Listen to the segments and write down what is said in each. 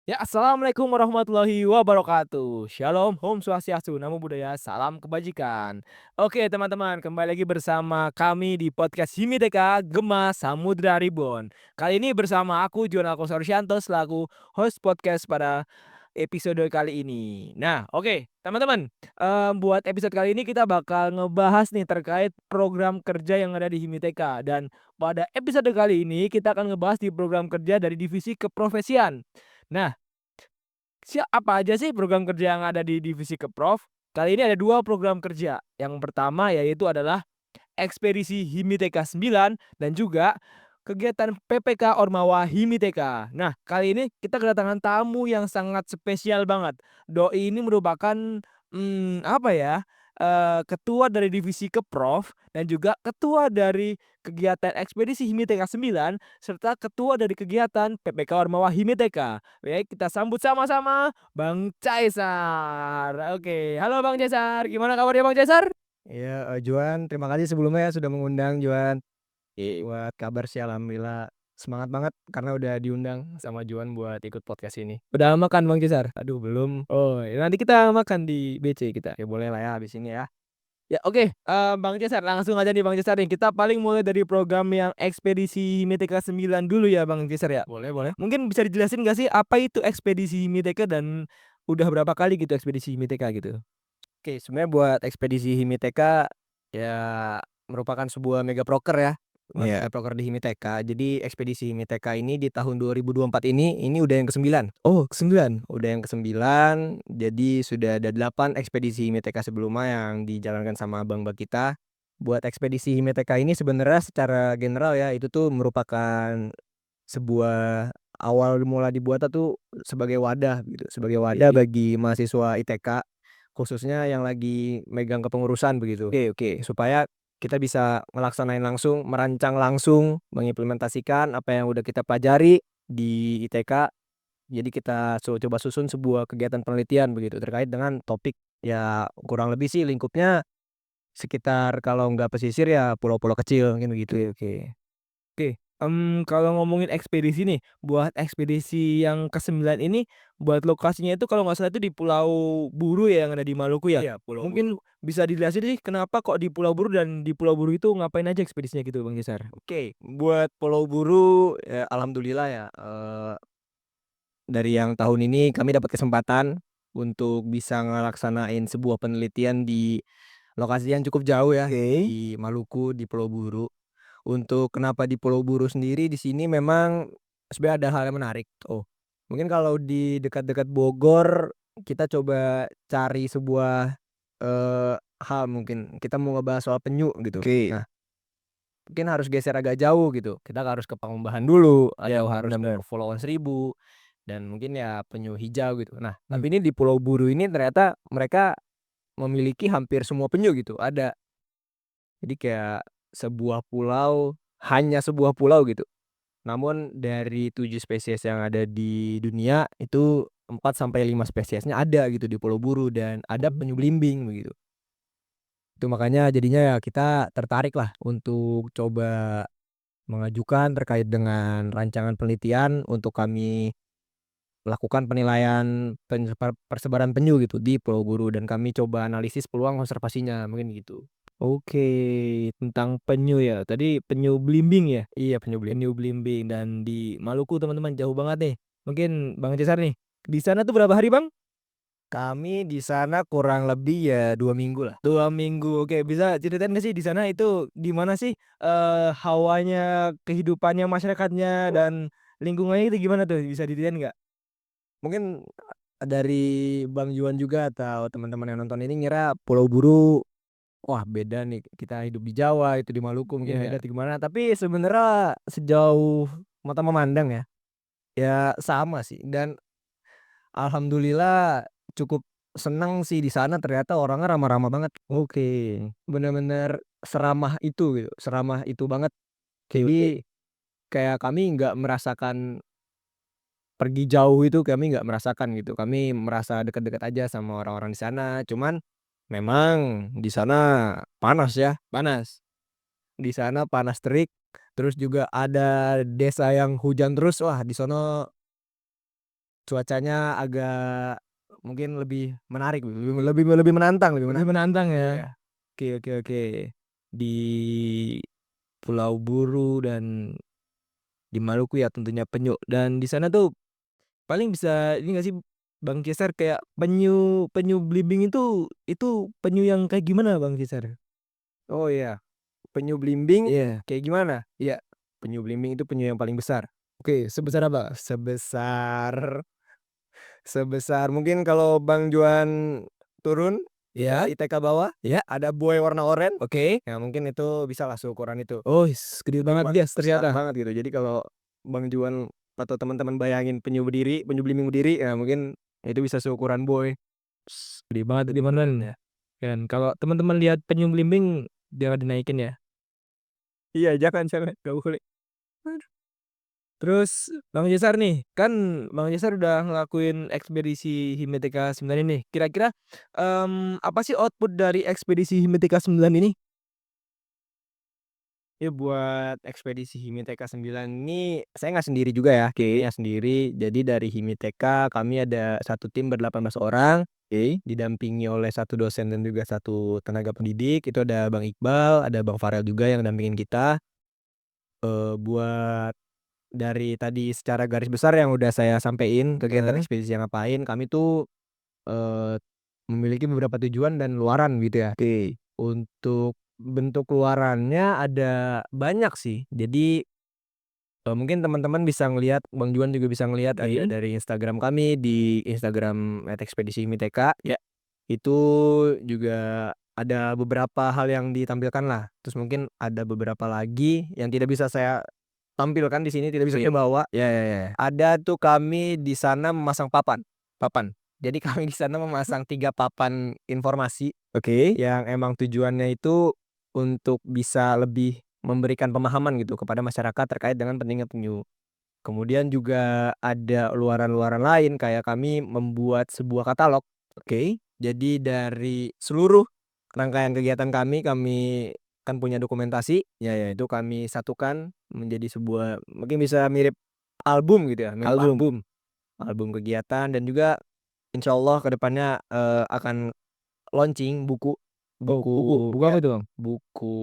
Ya, assalamualaikum warahmatullahi wabarakatuh. Shalom, Om Swastiastu, Namo Buddhaya, salam kebajikan. Oke, teman-teman, kembali lagi bersama kami di podcast Himiteka Gema Samudra Reborn. Kali ini bersama aku Juan Alko Sorianto selaku host podcast pada episode kali ini. Nah, oke, teman-teman, buat episode kali ini kita bakal ngebahas nih terkait program kerja yang ada di Himiteka dan pada episode kali ini kita akan ngebahas di program kerja dari divisi keprofesian. Nah, apa aja sih program kerja yang ada di divisi Keprof? Kali ini ada 2 program kerja. Yang pertama yaitu adalah Ekspedisi Himiteka 9 dan juga kegiatan PPK Ormawa Himiteka. Nah, kali ini kita kedatangan tamu yang sangat spesial banget. Doi ini merupakan, apa ya, ketua dari divisi Keprof dan juga ketua dari kegiatan Ekspedisi Himiteka 9 serta ketua dari kegiatan PPK Ormawa Himiteka. Baik, kita sambut sama-sama Bang Caesar. Oke, halo Bang Caesar, gimana kabarnya Bang Caesar? Iya, Juan, terima kasih sebelumnya ya sudah mengundang Juan. Buat kabar sih alhamdulillah semangat banget karena udah diundang sama Juan buat ikut podcast ini. Udah makan Bang Cesar? Aduh belum. Oh, ya nanti kita makan di BC kita. Ya boleh lah ya habis ini ya. Ya oke, Bang Cesar langsung aja nih Bang Cesar nih, kita paling mulai dari program yang Ekspedisi Himiteka 9 dulu ya Bang Cesar ya. Boleh boleh. Mungkin bisa dijelasin nggak sih apa itu Ekspedisi Himiteka dan udah berapa kali gitu Ekspedisi Himiteka gitu? Oke, sebenarnya buat ekspedisi Himiteka ya merupakan sebuah mega proker ya. Iya. Mega proker di Himiteka. Jadi ekspedisi Himiteka ini di tahun 2024 ini udah yang ke-9. Oh, ke-9? Udah yang ke-9, jadi sudah ada 8 ekspedisi Himiteka sebelumnya yang dijalankan sama abang-abang kita. Buat ekspedisi Himiteka ini sebenarnya secara general ya, itu tuh merupakan sebuah awal mula dibuatnya tuh sebagai wadah gitu, sebagai wadah Oke. bagi mahasiswa ITK, khususnya yang lagi megang kepengurusan begitu. Oke oke. Supaya kita bisa ngelaksanain langsung, merancang langsung, mengimplementasikan apa yang udah kita pelajari di ITK. Jadi kita coba susun sebuah kegiatan penelitian begitu terkait dengan topik, ya kurang lebih sih lingkupnya sekitar kalau nggak pesisir ya pulau-pulau kecil mungkin begitu. Oke oke. Oke, kalau ngomongin ekspedisi nih, buat ekspedisi yang ke-9 ini, buat lokasinya itu kalau nggak salah itu di Pulau Buru ya, yang ada di Maluku ya? Iya, Pulau Buru. Mungkin bisa dijelasin sih kenapa kok di Pulau Buru dan di Pulau Buru itu ngapain aja ekspedisinya gitu Bang Cesar? Oke, buat Pulau Buru ya alhamdulillah ya, dari yang tahun ini kami dapat kesempatan untuk bisa ngelaksanain sebuah penelitian di lokasi yang cukup jauh ya, Oke. di Maluku, di Pulau Buru. Untuk kenapa di Pulau Buru sendiri di sini memang sebenarnya ada hal yang menarik. Oh, mungkin kalau di dekat-dekat Bogor kita coba cari sebuah, hal mungkin kita mau ngebahas soal penyu gitu. Oke. Nah, mungkin harus geser agak jauh gitu, kita harus ke Pamubahan dulu Iya, atau harus benar ke benar. Kepulauan Seribu dan mungkin ya penyu hijau gitu. Nah, Mmm, tapi ini di Pulau Buru ini ternyata mereka memiliki hampir semua penyu gitu, ada. Jadi kayak sebuah pulau, hanya sebuah pulau gitu. Namun dari 7 spesies yang ada di dunia, itu 4 sampai 5 spesiesnya ada gitu di Pulau Buru dan ada penyu oh. belimbing begitu. Itu makanya jadinya ya kita tertarik lah untuk coba mengajukan terkait dengan rancangan penelitian untuk kami lakukan penilaian persebaran penyu gitu di Pulau Buru dan kami coba analisis peluang konservasinya, mungkin gitu. Oke, tentang penyu ya, tadi penyu belimbing ya? Iya penyu belimbing. Penyu belimbing dan di Maluku teman-teman jauh banget nih. Mungkin Bang Cesar nih, di sana tuh berapa hari Bang? Kami di sana kurang lebih ya 2 minggu lah. 2 minggu, oke bisa ceritain nggak sih di sana itu di mana sih, hawanya, kehidupannya, masyarakatnya, dan lingkungannya itu gimana tuh bisa diceritain nggak? Mungkin, dari Bang Juan juga atau teman-teman yang nonton ini ngira Pulau Buru, wah beda nih kita hidup di Jawa, itu di Maluku mungkin Iya. beda atau gimana, tapi sebenarnya sejauh mata memandang ya, ya sama sih dan alhamdulillah cukup seneng sih di sana ternyata orangnya ramah-ramah banget. Oke. Bener-bener seramah itu gitu, seramah itu banget. Oke oke. Jadi kayak kami nggak merasakan pergi jauh itu kami nggak merasakan gitu, kami merasa dekat-dekat aja sama orang-orang di sana. Cuman memang di sana panas ya, panas. Di sana panas terik, terus juga ada desa yang hujan terus, wah di sono cuacanya agak mungkin lebih menarik, lebih menantang lebih Lebih menantang. menantang ya. Iya. Oke. Di Pulau Buru dan di Maluku ya tentunya penyu, dan di sana tuh paling bisa ini nggak sih Bang Ceser, kayak penyu penyu belimbing itu penyu yang kayak gimana Bang Ceser? Oh iya, penyu belimbing Iya. kayak gimana? Iya, penyu belimbing itu penyu yang paling besar. Oke, sebesar apa? Sebesar sebesar mungkin kalau Bang Juan turun Iya, ke ITK bawah, iya, ada buoy warna oranye, oke. ya mungkin itu bisalah seukuran itu. Oh, gede Itu banget luar dia besar ternyata. banget gitu. Jadi kalau Bang Juan atau teman-teman bayangin penyu belimbing berdiri, ya mungkin itu bisa seukuran buoy. Gede banget Itu di beneran. beneran ya. Dan kalau teman-teman lihat penyu belimbing jangan dinaikin ya. Iya, jangan, nggak boleh. Aduh. Terus Bang Jesar nih, kan Bang Jesar udah ngelakuin ekspedisi Himiteka 9 ini. Kira-kira, apa sih output dari ekspedisi Himiteka 9 ini? Ya buat ekspedisi Himiteka 9 ini saya nggak sendiri juga ya, Oke, timnya sendiri. Jadi dari Himiteka kami ada satu tim ber-18 orang, oke. didampingi oleh satu dosen dan juga satu tenaga pendidik. Itu ada Bang Iqbal, ada Bang Farel juga yang dampingin kita. Buat dari tadi secara garis besar yang udah saya sampein, kegiatan Heeh. ekspedisi yang ngapain, kami tuh, eee, memiliki beberapa tujuan dan luaran gitu ya. Oke. Untuk bentuk luarannya ada banyak sih. Jadi, mungkin teman-teman bisa ngelihat, Bang Juan juga bisa ngelihat ada Oke. dari Instagram kami, di Instagram @ekspedisi_himiteka. Ya. Itu juga ada beberapa hal yang ditampilkan lah. Terus mungkin ada beberapa lagi yang tidak bisa saya tampilkan di sini, tidak bisa Oke. saya bawa. Ya. Ada tuh kami di sana memasang papan. Papan. Jadi kami di sana memasang 3 papan informasi Oke. yang emang tujuannya itu untuk bisa lebih memberikan pemahaman gitu kepada masyarakat terkait dengan pentingnya penyu. Kemudian juga ada luaran-luaran lain kayak kami membuat sebuah katalog. Oke. Jadi dari seluruh rangkaian kegiatan kami kan punya dokumentasi, ya itu kami satukan menjadi sebuah mungkin bisa mirip album gitu ya, mirip Album. album kegiatan, dan juga insyaallah ke depannya, akan launching buku Oh, buku. buku Buku ya, apa itu, Bang? buku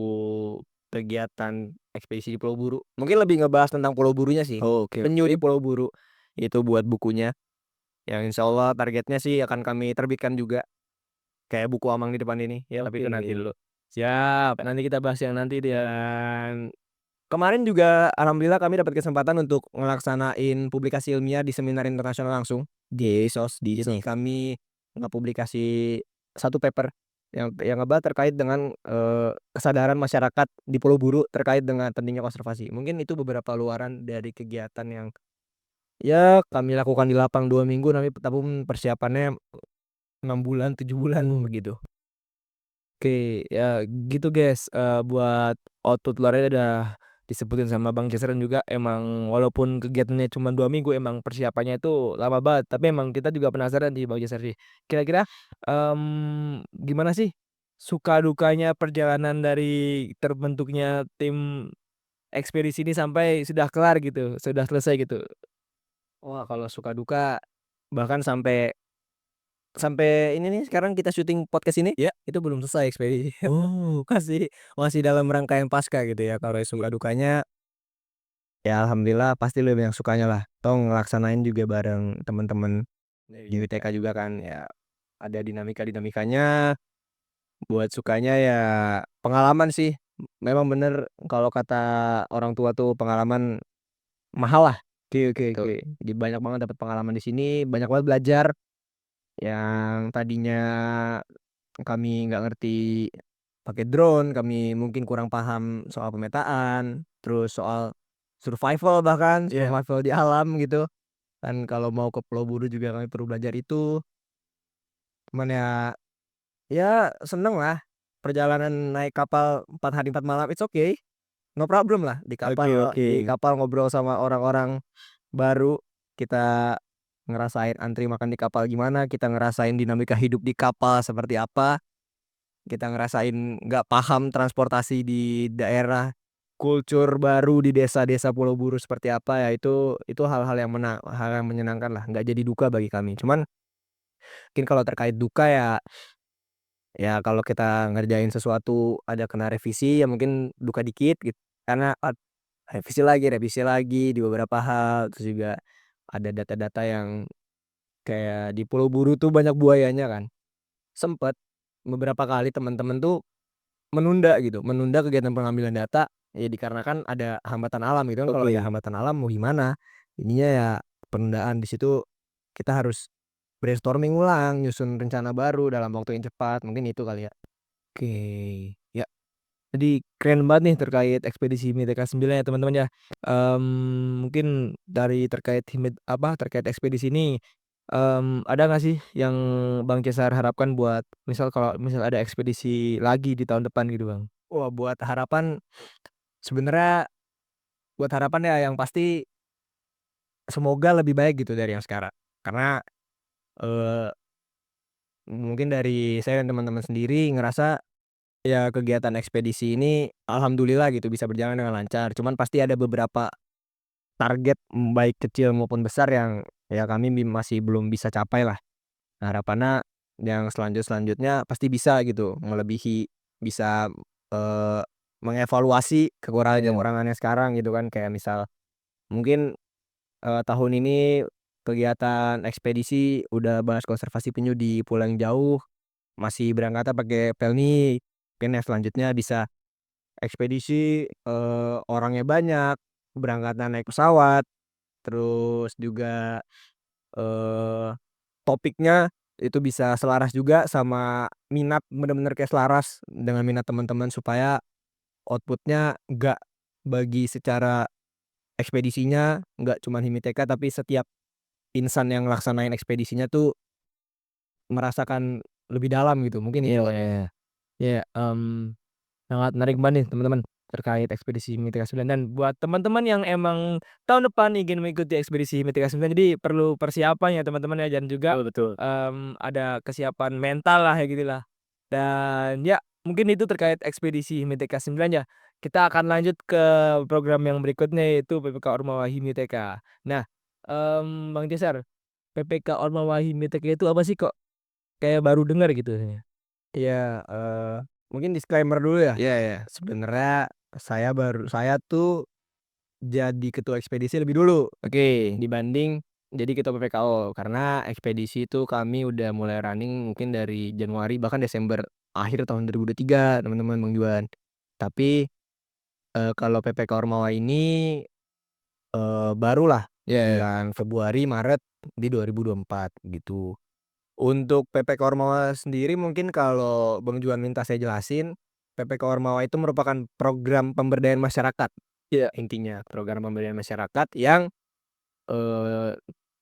kegiatan ekspedisi di Pulau Buru. Mungkin lebih ngebahas tentang Pulau Burunya sih, Oh, oke, penyu di oke. Pulau Buru. Itu buat bukunya, yang insyaallah targetnya sih akan kami terbitkan juga, kayak buku Amang di depan ini, tapi Oke. itu nanti dulu. Siap, nanti kita bahas yang nanti itu ya. Dan kemarin juga alhamdulillah kami dapat kesempatan untuk ngelaksanain publikasi ilmiah di seminar internasional langsung di ISOS. Di Gitu. sini kami ngepublikasi satu paper yang ngebahas terkait dengan, kesadaran masyarakat di Pulau Buru terkait dengan pentingnya konservasi. Mungkin itu beberapa luaran dari kegiatan yang, ya kami lakukan di lapang 2 minggu, tapi persiapannya 6 bulan, 7 bulan begitu. Oke, ya gitu guys, buat output luarnya udah disebutin sama Bang Jaser, dan juga emang walaupun kegiatannya cuma 2 minggu emang persiapannya itu lama banget, tapi emang kita juga penasaran sih Bang Jaser sih. Kira-kira, gimana sih suka dukanya perjalanan dari terbentuknya tim ekspedisi ini sampai sudah kelar gitu, sudah selesai gitu? Wah, kalau suka duka bahkan sampai sampai ini nih sekarang kita syuting podcast ini, Ya? itu belum selesai ekspedisi. Oh, Masih masih dalam rangkaian pasca gitu ya. Kalau suka dukanya, ya alhamdulillah pasti lebih yang sukanya lah. Toh ngelaksanain juga bareng teman-teman di UTK juga kan, ya ada dinamika-dinamikanya. Buat sukanya ya pengalaman sih. Memang bener kalau kata orang tua tuh pengalaman mahal lah, gitu. oke. Jadi banyak banget dapat pengalaman di sini, banyak banget belajar yang tadinya kami nggak ngerti pakai drone, kami mungkin kurang paham soal pemetaan, terus soal survival, bahkan Iya. survival di alam gitu. Dan kalau mau ke Pulau Buru juga kami perlu belajar itu. Cuman ya seneng lah perjalanan naik kapal 4 hari 4 malam, it's okay, no problem lah Oke, oke. di kapal ngobrol sama orang-orang baru, kita ngerasain antri makan di kapal gimana, kita ngerasain dinamika hidup di kapal seperti apa. Kita ngerasain nggak paham transportasi di daerah kultur baru di desa-desa Pulau Buru seperti apa ya, itu hal-hal yang hal yang menyenangkan lah, nggak jadi duka bagi kami. Cuman mungkin kalau terkait duka ya kalau kita ngerjain sesuatu ada kena revisi ya mungkin duka dikit gitu, karena revisi lagi di beberapa hal, terus juga ada data-data yang kayak di Pulau Buru tuh banyak buayanya kan. Sempet beberapa kali teman-teman tuh menunda kegiatan pengambilan data, ya dikarenakan ada hambatan alam gitu kan, kalau ada Oke. hambatan alam mau gimana. Jadinya ya penundaan di situ kita harus brainstorming ulang, nyusun rencana baru dalam waktu yang cepat, mungkin itu kali ya. Oke, ya. Jadi keren banget nih terkait ekspedisi MITK 9 ya teman-teman ya. Mungkin dari terkait ekspedisi ini, ada nggak sih yang Bang Cesar harapkan buat kalau misal ada ekspedisi lagi di tahun depan gitu, Bang? Wah, sebenarnya buat harapan ya yang pasti semoga lebih baik gitu dari yang sekarang. Karena, eee, mungkin dari saya dan teman-teman sendiri ngerasa ya kegiatan ekspedisi ini alhamdulillah gitu bisa berjalan dengan lancar. Cuman pasti ada beberapa target, baik kecil maupun besar yang ya kami masih belum bisa capai lah. Nah, harapannya yang selanjutnya pasti bisa gitu melebihi, bisa, eee, mengevaluasi Iya. kekurangan-kekurangan yang sekarang gitu kan. Kayak misal mungkin, tahun ini kegiatan ekspedisi udah bahas konservasi penyu di pulau yang jauh, masih berangkatnya pakai pelni. Mungkin yang selanjutnya bisa ekspedisi, orangnya banyak, berangkatnya naik pesawat, terus juga, eee, topiknya itu bisa selaras juga sama minat, bener-bener kayak selaras dengan minat teman-teman supaya output-nya nggak bagi secara ekspedisinya nggak cuman Himiteka tapi setiap insan yang ngelaksanain ekspedisinya tuh merasakan lebih dalam gitu, mungkin Iya, itu iya, kali. iya. Iya, sangat menarik banget nih teman-teman terkait ekspedisi MITK 9 dan buat teman-teman yang emang tahun depan ingin mengikuti ekspedisi MITK 9 jadi perlu persiapan ya teman-teman ya dan juga, Betul, betul. ada kesiapan mental lah ya gitulah. Dan ya mungkin itu terkait ekspedisi MITK 9 ya. Kita akan lanjut ke program yang berikutnya yaitu PPK Ormawa Himiteka. Nah, Bang Cesar, PPK Ormawa Himiteka itu apa sih kok kayak baru dengar gitu ya? Iya, mungkin disclaimer dulu ya. Iya, iya. Sebenarnya saya tuh jadi ketua ekspedisi lebih dulu Oke. dibanding jadi ketua PPKO, karena ekspedisi itu kami udah mulai running mungkin dari Januari bahkan Desember akhir tahun 2023 teman-teman, Bang Juan. Tapi, kalau PPK Ormawa ini, barulah Iya, iya. bulan Februari, Maret di 2024 gitu. Untuk PPK Ormawa sendiri mungkin kalau Bang Juan minta saya jelasin, PPK Ormawa itu merupakan program pemberdayaan masyarakat, Iya. intinya program pemberdayaan masyarakat yang, eee,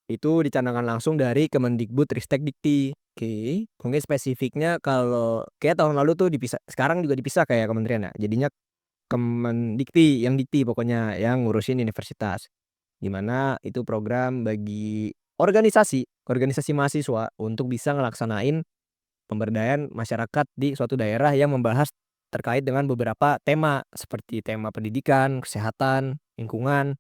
itu dicanangkan langsung dari Kemendikbudristekdikti. Oke. Mungkin spesifiknya kalau kayak tahun lalu tuh dipisah, sekarang juga dipisah kayak kementerian ya, jadinya Kemendikti, yang dikti pokoknya yang ngurusin universitas. Di mana itu program bagi organisasi organisasi mahasiswa untuk bisa ngelaksanain pemberdayaan masyarakat di suatu daerah yang membahas terkait dengan beberapa tema, seperti tema pendidikan, kesehatan, lingkungan.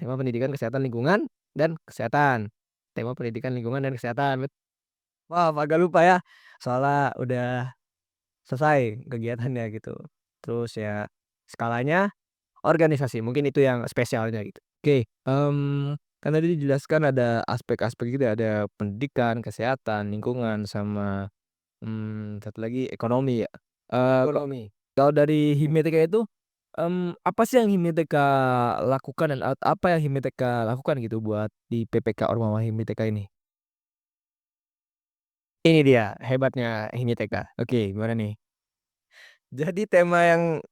Tema pendidikan, kesehatan, lingkungan, dan kesehatan. Tema pendidikan, lingkungan, dan kesehatan. Maaf agak lupa ya, soalnya udah selesai kegiatannya gitu. Terus ya skalanya organisasi, mungkin itu yang spesialnya gitu. Oke, kan tadi dijelaskan ada aspek-aspek gitu ya, ada pendidikan, kesehatan, lingkungan, sama, satu lagi ekonomi ya. Ekonomi. Kalau dari Himiteka itu, apa sih yang Himiteka lakukan dan apa yang Himiteka lakukan gitu buat di PPK Ormawa Himiteka ini? Ini dia hebatnya Himiteka. Oke, gimana nih? Jadi tema yang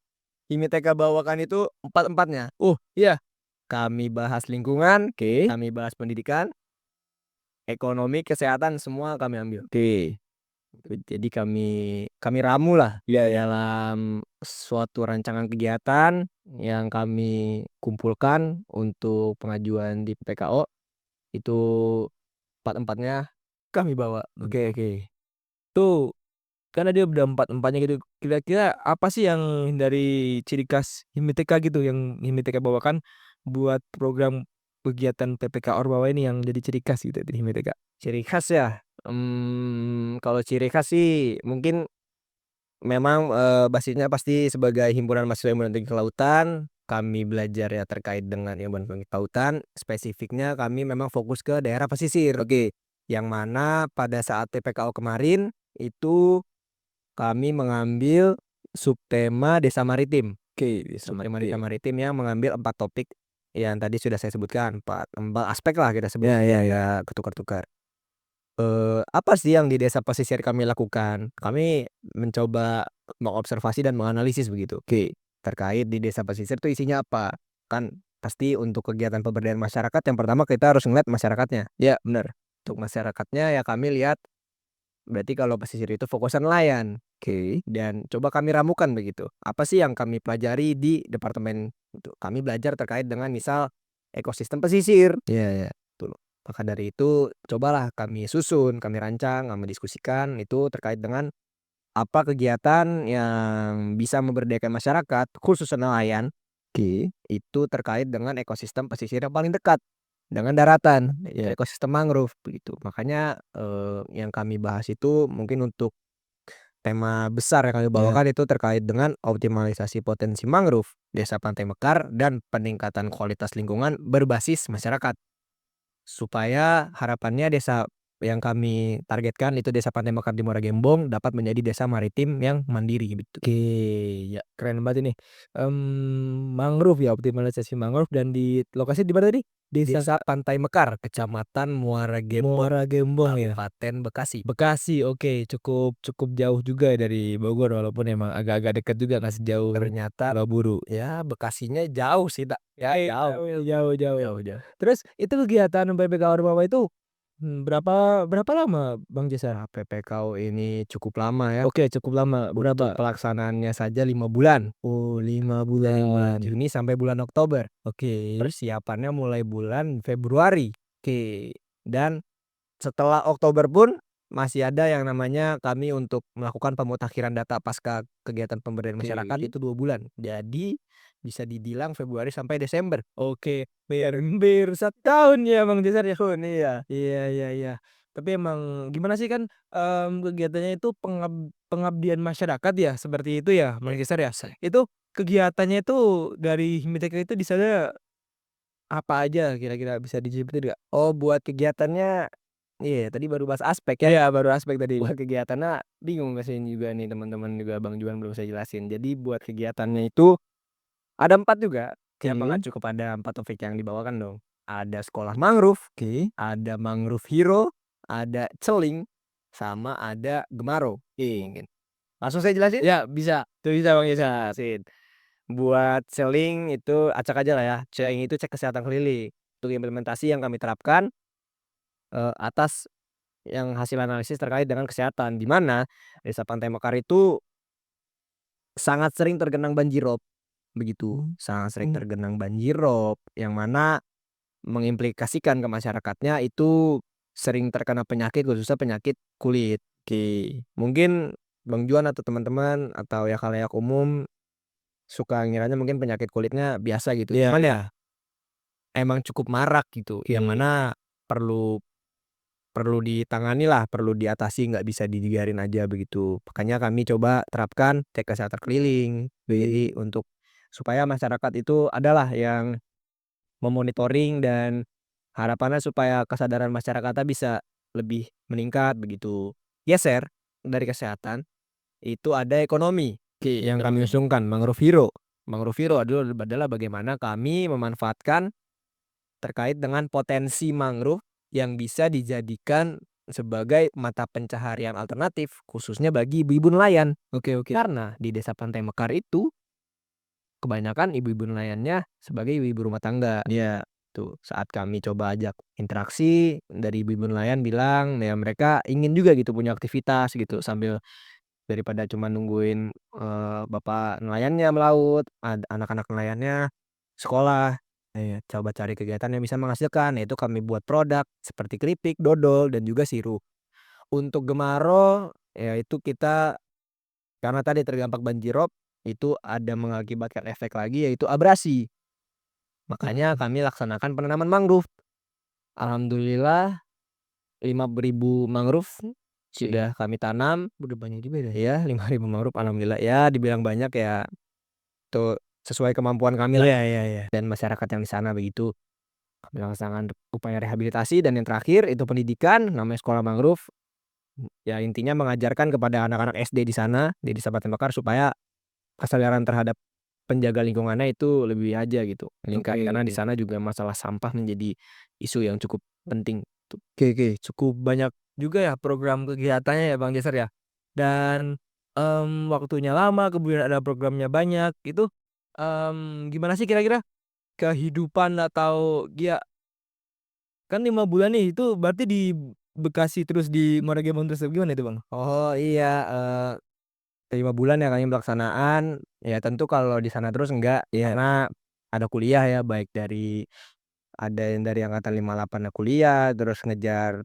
Himiteka bawakan itu empat-empatnya. Oh, iya, Kami bahas lingkungan, oke, kami bahas pendidikan, ekonomi, kesehatan, semua kami ambil. oke. Jadi kami ramu lah Iya, iya. dalam suatu rancangan kegiatan yang kami kumpulkan untuk pengajuan di PPKO, itu empat-empatnya kami bawa. Oke, oke. Tuh karena dia udah empat-empatnya gitu. Kira-kira apa sih yang dari ciri khas Himiteka gitu yang Himiteka bawakan buat program kegiatan PPK Ormawa ini yang jadi ciri khas gitu di Himiteka? Ciri khas ya? Kalau ciri khas sih mungkin memang, basisnya pasti sebagai himpunan mahasiswa ilmu dan teknik kelautan, kami belajar ya terkait dengan ilmu dan teknik kelautan, spesifiknya kami memang fokus ke daerah pesisir. Oke. Yang mana pada saat PPKO kemarin, itu kami mengambil subtema desa maritim. Oke, bisa Subtema desa maritim. maritim yang mengambil 4 topik yang tadi sudah saya sebutkan, 4 aspek lah kita sebut, Ya ya ya. ya ketukar-tukar. Apa sih yang di desa pesisir kami lakukan? Kami mencoba mengobservasi dan menganalisis begitu. Oke, terkait di desa pesisir itu isinya apa? Kan pasti untuk kegiatan pemberdayaan masyarakat yang pertama kita harus ngeliat masyarakatnya. Ya, benar. Untuk masyarakatnya ya kami lihat berarti kalau pesisir itu fokusnya nelayan. Oke, dan coba kami ramukan begitu. Apa sih yang kami pelajari di departemen itu? Kami belajar terkait dengan misal ekosistem pesisir. Iya iya. Tuh. Maka dari itu cobalah kami susun, kami rancang, kami diskusikan itu terkait dengan apa kegiatan yang bisa memberdayakan masyarakat, khusus nelayan. Oke. Itu terkait dengan ekosistem pesisir yang paling dekat dengan daratan, yaitu Iya. ekosistem mangrove begitu. Makanya, yang kami bahas itu mungkin untuk tema besar yang kami Iya. bawakan itu terkait dengan optimalisasi potensi mangrove, Desa Pantai Mekar, dan peningkatan kualitas lingkungan berbasis masyarakat. Supaya harapannya desa yang kami targetkan itu Desa Pantai Mekar di Muara Gembong dapat menjadi desa maritim yang mandiri gitu. Oke, ya keren banget ini. Mangrove ya, optimalisasi mangrove dan di lokasi di mana tadi? Desa Desa Pantai Mekar, Kecamatan Muara Gembong, Muara Gembong ya? Kabupaten Bekasi. Bekasi, oke, cukup cukup jauh juga ya dari Bogor walaupun emang agak-agak dekat juga nggak sejauh Ternyata Pulau ya Bekasinya jauh sih, tak ya jauh. Jauh jauh jauh. Jauh jauh. Terus itu kegiatan PPK Ormawa itu, berapa berapa lama Bang Jesa? PPKU ini cukup lama ya, Oke, cukup lama, untuk berapa? pelaksanaannya saja 5 bulan, Oh, 5 dari bulan bulan. Juni sampai bulan Oktober. Oke. Persiapannya mulai bulan Februari. Oke, dan setelah Oktober pun masih ada yang namanya kami untuk melakukan pemutakhiran data pasca kegiatan pemberdayaan masyarakat Oke. itu 2 bulan. Jadi bisa dibilang Februari sampai Desember. Oke, hampir 1 tahun ya Bang Cesar ya? Tahun, iya. Iya iya iya. Tapi emang gimana sih kan, kegiatannya itu pengabdian masyarakat ya, seperti itu ya Bang Iya. Cesar ya? Itu kegiatannya itu dari Himiteka itu di sana apa aja kira-kira bisa disebutin nggak? Oh, buat kegiatannya iya tadi baru bahas aspek ya. Iya baru aspek tadi. Buat kegiatannya bingung jelasin juga nih teman-teman juga Bang Juan belum saya jelasin. Jadi buat kegiatannya itu ada 4 juga, yang Oke cukup ada 4 topik yang dibawakan dong. Ada sekolah mangrove, oke. ada mangrove hero, ada celing, sama ada gemaro. Mungkin. Langsung saya jelasin? Ya bisa, tuh bisa Bang Cesar. Sip. Buat celing itu acak aja lah ya, celing itu cek kesehatan keliling. Untuk implementasi yang kami terapkan, atas yang hasil analisis terkait dengan kesehatan, di mana Desa Pantai Mekar itu sangat sering tergenang banjirop, begitu. Sangat sering Mmm, tergenang banjirop, yang mana mengimplikasikan ke masyarakatnya itu sering terkena penyakit, khususnya penyakit kulit. Oke, mungkin Bang Juan atau teman-teman atau ya khalayak umum suka ngiranya mungkin penyakit kulitnya biasa gitu, iya cuman ya iya. emang cukup marak gitu, yang Oke. mana perlu perlu ditangani lah, perlu diatasi, nggak bisa dibiarin aja begitu. Makanya kami coba terapkan cek kesehatan keliling, jadi untuk supaya masyarakat itu adalah yang memonitoring dan harapannya supaya kesadaran masyarakatnya bisa lebih meningkat begitu. Geser dari kesehatan, itu ada ekonomi Oke, yang kami ekonomi. usungkan, Mangrove Hero. Mangrove Hero adalah bagaimana kami memanfaatkan terkait dengan potensi mangrove yang bisa dijadikan sebagai mata pencaharian alternatif, khususnya bagi ibu-ibu nelayan. Oke oke. Karena di Desa Pantai Mekar itu kebanyakan ibu-ibu nelayannya sebagai ibu-ibu rumah tangga. Iya. Tuh, saat kami coba ajak interaksi dari ibu-ibu nelayan bilang, ya mereka ingin juga gitu punya aktivitas gitu sambil daripada cuma nungguin, bapak nelayannya melaut, anak-anak nelayannya sekolah. Coba cari kegiatan yang bisa menghasilkan, yaitu kami buat produk seperti keripik, dodol, dan juga sirup. Untuk Gemaro, ya itu kita karena tadi terdampak banjirop, itu ada mengakibatkan efek lagi yaitu abrasi. Makanya Mhm. kami laksanakan penanaman mangrove. Alhamdulillah 5.000 mangrove Oke. sudah kami tanam, Udah banyak juga ya? ya 5.000 mangrove alhamdulillah ya dibilang banyak ya, itu sesuai kemampuan kami lah Iya iya iya. dan masyarakat yang di sana begitu. Kami laksanakan upaya rehabilitasi dan yang terakhir itu pendidikan, namanya sekolah mangrove, ya intinya mengajarkan kepada anak-anak SD di sana, di Desa Batan Bakar supaya kesadaran terhadap penjaga lingkungannya itu lebih aja gitu, meningkat. Oke Karena di oke. sana juga masalah sampah menjadi isu yang cukup penting tuh. Oke oke, cukup banyak juga ya program kegiatannya ya Bang Jeser ya? Dan, waktunya lama, kemudian ada programnya banyak, itu, gimana sih kira-kira kehidupan atau ya kan 5 bulan nih, itu berarti di Bekasi terus di Muara Gembong terus, gimana itu Bang? Oh iya, 5 bulan ya kami pelaksanaan, ya tentu kalau di sana terus enggak, Iya. karena ada kuliah ya, baik dari ada yang dari angkatan 58 kuliah, terus ngejar,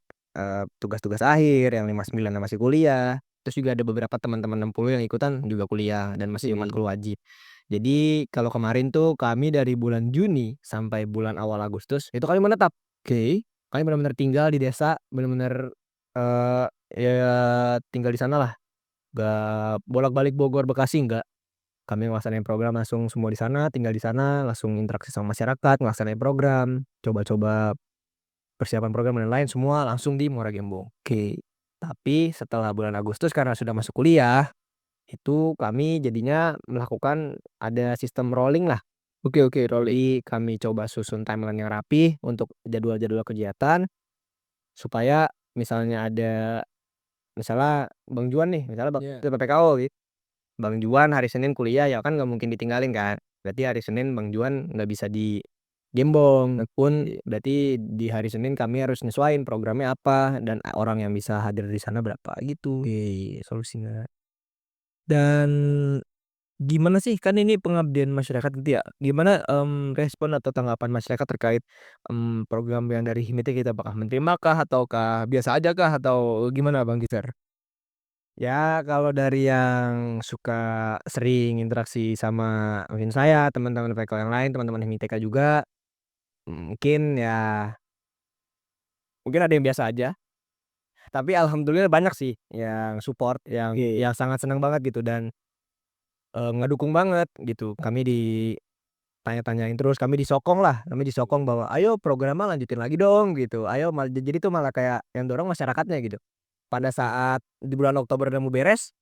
tugas-tugas akhir, yang 59 masih kuliah, terus juga ada beberapa teman-teman 60 yang ikutan juga kuliah dan masih Oke. matkul wajib. Jadi kalau kemarin tuh kami dari bulan Juni sampai bulan awal Agustus itu kami menetap. Oke. Kami benar-benar tinggal di desa, benar-benar, eee, ya tinggal di sanalah, nggak bolak-balik Bogor, Bekasi, enggak. Kami ngelaksanain program langsung semua di sana, tinggal di sana, langsung interaksi sama masyarakat, ngelaksanain program, coba-coba persiapan program dan lain semua langsung di Muara Gembong. Oke. Tapi setelah bulan Agustus karena sudah masuk kuliah, itu kami jadinya melakukan ada sistem rolling lah. Oke oke, rolling. Jadi kami coba susun timeline yang rapih untuk jadwal-jadwal kegiatan, supaya misalnya ada misalnya Bang Juan nih, misalnya Iya. PPKO gitu, Bang Juan hari Senin kuliah ya kan nggak mungkin ditinggalin kan. Berarti hari Senin Bang Juan nggak bisa di Gembong pun Oke. berarti di hari Senin kami harus nyesuaiin programnya apa dan orang yang bisa hadir di sana berapa gitu Oke, solusinya. Dan gimana sih, kan ini pengabdian masyarakat gitu ya, gimana, respon atau tanggapan masyarakat terkait, program yang dari Himite kita apakah menerima kah ataukah biasa aja kah atau gimana Bang Gizer? ya kalau dari yang suka sering interaksi sama mungkin saya, teman-teman VK yang lain, teman-teman HIMITK juga, mungkin ada yang biasa aja, tapi alhamdulillah banyak sih yang support, yang Oke. sangat senang banget gitu dan, ngedukung banget gitu. Kami ditanya-tanyain terus, kami disokong bahwa, "Ayo programnya lanjutin lagi dong," gitu, "Ayo," jadi tuh malah kayak yang dorong masyarakatnya gitu. Pada saat di bulan Oktober udah mau beres,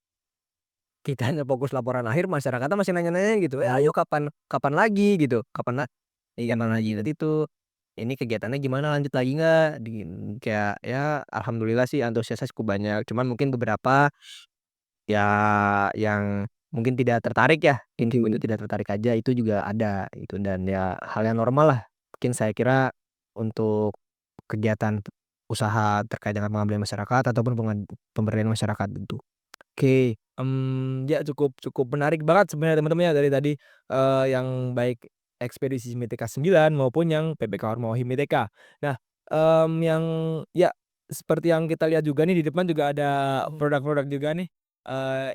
kitanya fokus laporan akhir, masyarakatnya masih nanya-nanya gitu, "Eh, ayo kapan kapan lagi?" Gitu, "Kapan lagi?" Tadi itu, "Ini kegiatannya gimana, lanjut lagi nggak?" Kayak ya alhamdulillah sih antusiasnya cukup banyak, cuman mungkin beberapa ya yang mungkin tidak tertarik ya, Oke. itu tidak tertarik aja itu juga ada itu dan ya hal yang normal lah. Mungkin saya kira untuk kegiatan usaha terkait dengan pengabdian masyarakat ataupun pemberdayaan masyarakat gitu. Oke, ya cukup cukup menarik banget sebenarnya teman-teman ya dari tadi, yang baik ekspedisi Himite K9 maupun yang PPK Ormawa Himite K. Nah, yang ya seperti yang kita lihat juga nih di depan juga ada produk-produk juga nih,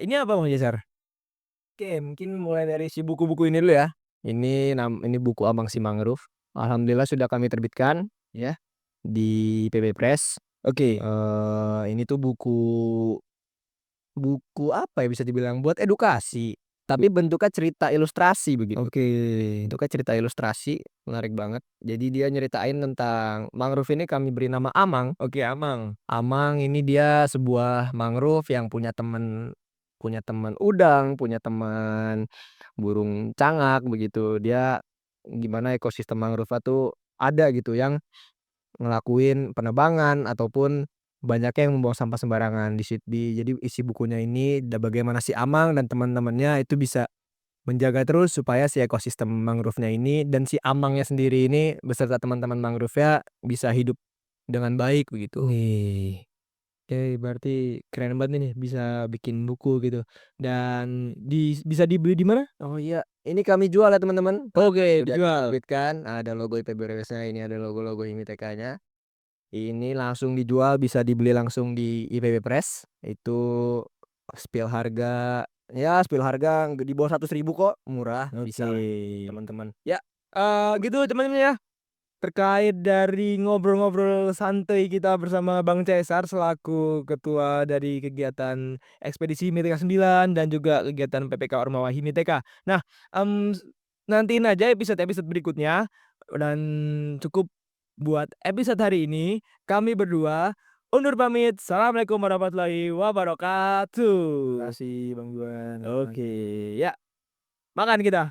ini apa Bang Jeser? Oke, mungkin mulai dari si buku-buku ini dulu ya. Ini buku Abang Si Mangrove. Alhamdulillah sudah kami terbitkan ya di PB Press. Oke. Ini tuh buku buku apa ya bisa dibilang buat edukasi, tapi bentuknya cerita ilustrasi begitu. Oke. Bentuknya cerita ilustrasi, menarik banget. Jadi dia nyeritain tentang mangrove ini kami beri nama Amang. Oke, Amang. Amang ini dia sebuah mangrove yang punya teman udang, punya teman burung cangak begitu. Dia gimana ekosistem mangrove-nya tuh ada gitu yang ngelakuin penebangan ataupun banyaknya yang membuang sampah sembarangan jadi isi bukunya ini bagaimana si Amang dan teman-temannya itu bisa menjaga terus supaya si ekosistem mangrove-nya ini dan si Amangnya sendiri ini beserta teman-teman mangrove-nya bisa hidup dengan baik begitu. Wih. Oke, berarti keren banget nih bisa bikin buku gitu dan bisa dibeli di mana? Oh iya, ini kami jual ya teman-teman, Oke, sudah dijual. diterbitkan, ada logo IPB-RS-nya, ini ada logo-logo HIMITK-nya. Ini langsung dijual, bisa dibeli langsung di IPB Press, itu spill harga Ya spill harga di bawah 100.000 kok, murah, bisa lah Oke. teman-teman. Ya, gitu teman-teman ya, terkait dari ngobrol-ngobrol santai kita bersama Bang Cesar selaku ketua dari kegiatan ekspedisi Himiteka 9 dan juga kegiatan PPK Ormawa Himiteka. Nah, mmm, nantiin aja episode-episode berikutnya dan cukup buat episode hari ini, kami berdua undur pamit. Assalamualaikum warahmatullahi wabarakatuh. Makasih Bang Juan. Oke, ya makan kita.